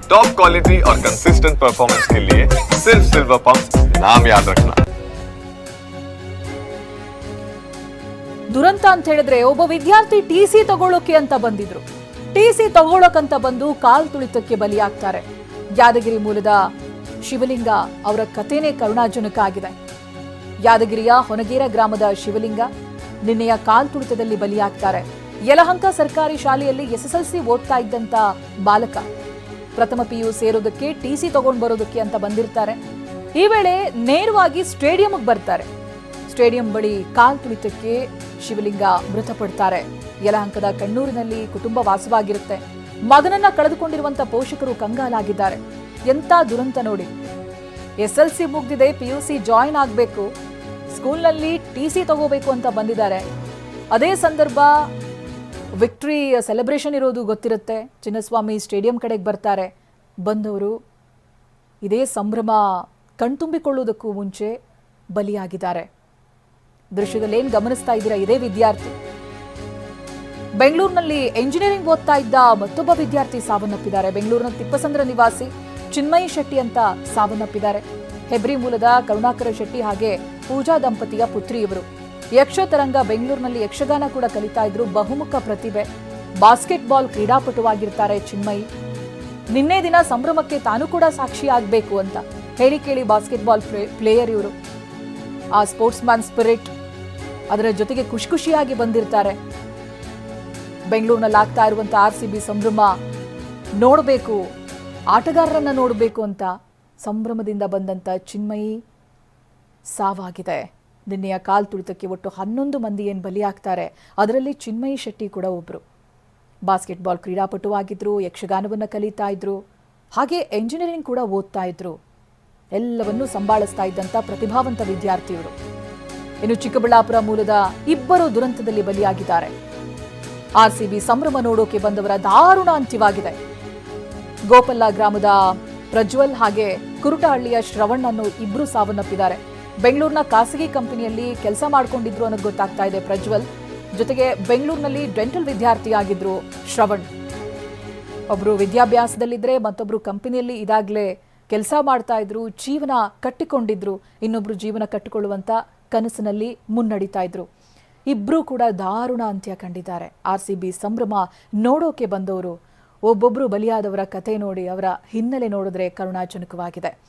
Top quality और consistent performance के लिए सिर्फ सिल्वर पंप नाम याद रखना। ದುರಂತ ಅಂತ ಹೇಳಿದ್ರೆ ಒಬ್ಬ ವಿದ್ಯಾರ್ಥಿ ಟಿಸಿ ತಗೊಳ್ಳೋಕೆ ಅಂತ ಬಂದಿದ್ರು. ಟಿಸಿ ತಗೊಳ್ಳೋಕಂತ ಬಂದು ಕಾಲ್ ತುಳಿತಕ್ಕೆ ಬಲಿಯಾಗ್ತಾರೆ. ಯಾದಗಿರಿ ಮೂಲದ ಶಿವಲಿಂಗ ಅವರ ಕಥೆನೇ ಕರುಣಾಜನಕ ಆಗಿದೆ. ಯಾದಗಿರಿಯ ಹೊನಗೇರ ಗ್ರಾಮದ ಶಿವಲಿಂಗ ನಿನ್ನೆಯ ಕಾಲ್ ತುಳಿತದಲ್ಲಿ ಬಲಿಯಾಗ್ತಾರೆ. ಯಲಹಂಕ ಸರ್ಕಾರಿ ಶಾಲೆಯಲ್ಲಿ ಎಸ್ಎಸ್ಎಲ್ಸಿ ಓದ್ತಾ ಇದ್ದಂತ ಬಾಲಕ ಪ್ರಥಮ ಪಿಯು ಸೇರೋದಕ್ಕೆ ಟಿಸಿ ತಗೊಂಡು ಬರೋದಕ್ಕೆ ಅಂತ ಬಂದಿರ್ತಾರೆ. ಈ ವೇಳೆ ನೇರವಾಗಿ ಸ್ಟೇಡಿಯಂಗೆ ಬರ್ತಾರೆ. ಸ್ಟೇಡಿಯಂ ಬಳಿ ಕಾಲ್ ತುಳಿತಕ್ಕೆ ಶಿವಲಿಂಗ ಮೃತಪಡ್ತಾರೆ. ಯಲಹಂಕದ ಕಣ್ಣೂರಿನಲ್ಲಿ ಕುಟುಂಬ ವಾಸವಾಗಿರುತ್ತೆ. ಮಗನನ್ನ ಕಳೆದುಕೊಂಡಿರುವಂತ ಪೋಷಕರು ಕಂಗಾಲಾಗಿದ್ದಾರೆ. ಎಂತ ದುರಂತ ನೋಡಿ. ಎಸ್ಎಲ್ಸಿ ಮುಗ್ದಿದೆ, ಪಿಯುಸಿ ಜಾಯಿನ್ ಆಗಬೇಕು, ಸ್ಕೂಲ್ನಲ್ಲಿ ಟಿಸಿ ತಗೋಬೇಕು ಅಂತ ಬಂದಿದ್ದಾರೆ. ಅದೇ ಸಂದರ್ಭ ವಿಕ್ಟ್ರಿ ಸೆಲೆಬ್ರೇಷನ್ ಇರೋದು ಗೊತ್ತಿರುತ್ತೆ. ಚಿನ್ನಸ್ವಾಮಿ ಸ್ಟೇಡಿಯಂ ಕಡೆಗೆ ಬರ್ತಾರೆ. ಬಂದವರು ಇದೇ ಸಂಭ್ರಮ ಕಣ್ತುಂಬಿಕೊಳ್ಳುವುದಕ್ಕೂ ಮುಂಚೆ ಬಲಿಯಾಗಿದ್ದಾರೆ. ದೃಶ್ಯದಲ್ಲಿ ಏನ್ ಗಮನಿಸ್ತಾ ಇದ್ದೀರಾ? ಇದೇ ವಿದ್ಯಾರ್ಥಿ ಬೆಂಗಳೂರಿನಲ್ಲಿ ಎಂಜಿನಿಯರಿಂಗ್ ಓದ್ತಾ ಇದ್ದ ಮತ್ತೊಬ್ಬ ವಿದ್ಯಾರ್ಥಿ ಸಾವನ್ನಪ್ಪಿದ್ದಾರೆ. ಬೆಂಗಳೂರಿನ ತಿಪ್ಪಸಂದ್ರ ನಿವಾಸಿ ಚಿನ್ಮಯಿ ಶೆಟ್ಟಿ ಅಂತ ಸಾವನ್ನಪ್ಪಿದ್ದಾರೆ. ಹೆಬ್ರಿ ಮೂಲದ ಕರುಣಾಕರ ಶೆಟ್ಟಿ ಹಾಗೆ ಪೂಜಾ ದಂಪತಿಯ ಪುತ್ರಿ ಇವರು. ಯಕ್ಷತರಂಗ ಬೆಂಗಳೂರಿನಲ್ಲಿ ಯಕ್ಷಗಾನ ಕೂಡ ಕಲಿತಾ ಇದ್ರು. ಬಹುಮುಖ ಪ್ರತಿಭೆ, ಬಾಸ್ಕೆಟ್ ಬಾಲ್ ಕ್ರೀಡಾಪಟುವಾಗಿರ್ತಾರೆ ಚಿನ್ಮಯಿ. ನಿನ್ನೆ ದಿನ ಸಂಭ್ರಮಕ್ಕೆ ತಾನು ಕೂಡ ಸಾಕ್ಷಿ ಆಗಬೇಕು ಅಂತ ಹೇಳಿ ಕೇಳಿ ಬಾಸ್ಕೆಟ್ ಬಾಲ್ ಪ್ಲೇಯರ್ ಇವರು. ಆ ಸ್ಪೋರ್ಟ್ಸ್ ಮ್ಯಾನ್ ಸ್ಪಿರಿಟ್, ಅದರ ಜೊತೆಗೆ ಖುಷಿಯಾಗಿ ಬಂದಿರ್ತಾರೆ. ಬೆಂಗಳೂರಿನಲ್ಲಿ ಆಗ್ತಾ ಇರುವಂತ RCB ಸಂಭ್ರಮ ನೋಡಬೇಕು, ಆಟಗಾರರನ್ನ ನೋಡಬೇಕು ಅಂತ ಸಂಭ್ರಮದಿಂದ ಬಂದಂತ ಚಿನ್ಮಯಿ ಸಾವಾಗಿದೆ. ನಿನ್ನೆಯ ಕಾಲ್ ತುಳಿತಕ್ಕೆ ಒಟ್ಟು 11 ಮಂದಿ ಏನು ಬಲಿಯಾಗ್ತಾರೆ. ಅದರಲ್ಲಿ ಚಿನ್ಮಯಿ ಶೆಟ್ಟಿ ಕೂಡ ಒಬ್ರು. ಬಾಸ್ಕೆಟ್ ಬಾಲ್ ಕ್ರೀಡಾಪಟುವಾಗಿದ್ರು, ಯಕ್ಷಗಾನವನ್ನ ಕಲಿತಾ ಇದ್ರು, ಹಾಗೆ ಎಂಜಿನಿಯರಿಂಗ್ ಕೂಡ ಓದ್ತಾ ಇದ್ರು. ಎಲ್ಲವನ್ನೂ ಸಂಭಾಳಿಸ್ತಾ ಇದ್ದಂತ ಪ್ರತಿಭಾವಂತ ವಿದ್ಯಾರ್ಥಿಯವರು. ಇನ್ನು ಚಿಕ್ಕಬಳ್ಳಾಪುರ ಮೂಲದ ಇಬ್ಬರು ದುರಂತದಲ್ಲಿ ಬಲಿಯಾಗಿದ್ದಾರೆ. RCB ಸಂಭ್ರಮ ನೋಡೋಕೆ ಬಂದವರ ದಾರುಣ ಅಂತ್ಯವಾಗಿದೆ. ಗೋಪಲ್ಲ ಗ್ರಾಮದ ಪ್ರಜ್ವಲ್ ಹಾಗೆ ಕುರುಟಹಳ್ಳಿಯ ಶ್ರವಣ್ ಅನ್ನೋ ಇಬ್ರು ಸಾವನ್ನಪ್ಪಿದ್ದಾರೆ. ಬೆಂಗಳೂರಿನ ಖಾಸಗಿ ಕಂಪನಿಯಲ್ಲಿ ಕೆಲಸ ಮಾಡ್ಕೊಂಡಿದ್ರು ಅನ್ನೋದು ಗೊತ್ತಾಗ್ತಾ ಇದೆ ಪ್ರಜ್ವಲ್. ಜೊತೆಗೆ ಬೆಂಗಳೂರಿನಲ್ಲಿ ಡೆಂಟಲ್ ವಿದ್ಯಾರ್ಥಿಯಾಗಿದ್ರು ಶ್ರವಣ್. ಒಬ್ರು ವಿದ್ಯಾಭ್ಯಾಸದಲ್ಲಿದ್ರೆ ಮತ್ತೊಬ್ರು ಕಂಪನಿಯಲ್ಲಿ ಇದಾಗ್ಲೇ ಕೆಲಸ ಮಾಡ್ತಾ ಇದ್ರು, ಜೀವನ ಕಟ್ಟಿಕೊಂಡಿದ್ರು. ಇನ್ನೊಬ್ರು ಜೀವನ ಕಟ್ಟಿಕೊಳ್ಳುವಂತ ಕನಸಿನಲ್ಲಿ ಮುನ್ನಡೀತಾ ಇದ್ರು. ಇಬ್ರು ಕೂಡ ದಾರುಣ ಅಂತ್ಯ ಕಂಡಿದ್ದಾರೆ. RCB ಸಂಭ್ರಮ ನೋಡೋಕೆ ಬಂದವರು ಒಬ್ಬೊಬ್ರು ಬಲಿಯಾದವರ ಕಥೆ ನೋಡಿ, ಅವರ ಹಿನ್ನೆಲೆ ನೋಡಿದ್ರೆ ಕರುಣಾಜನಕವಾಗಿದೆ.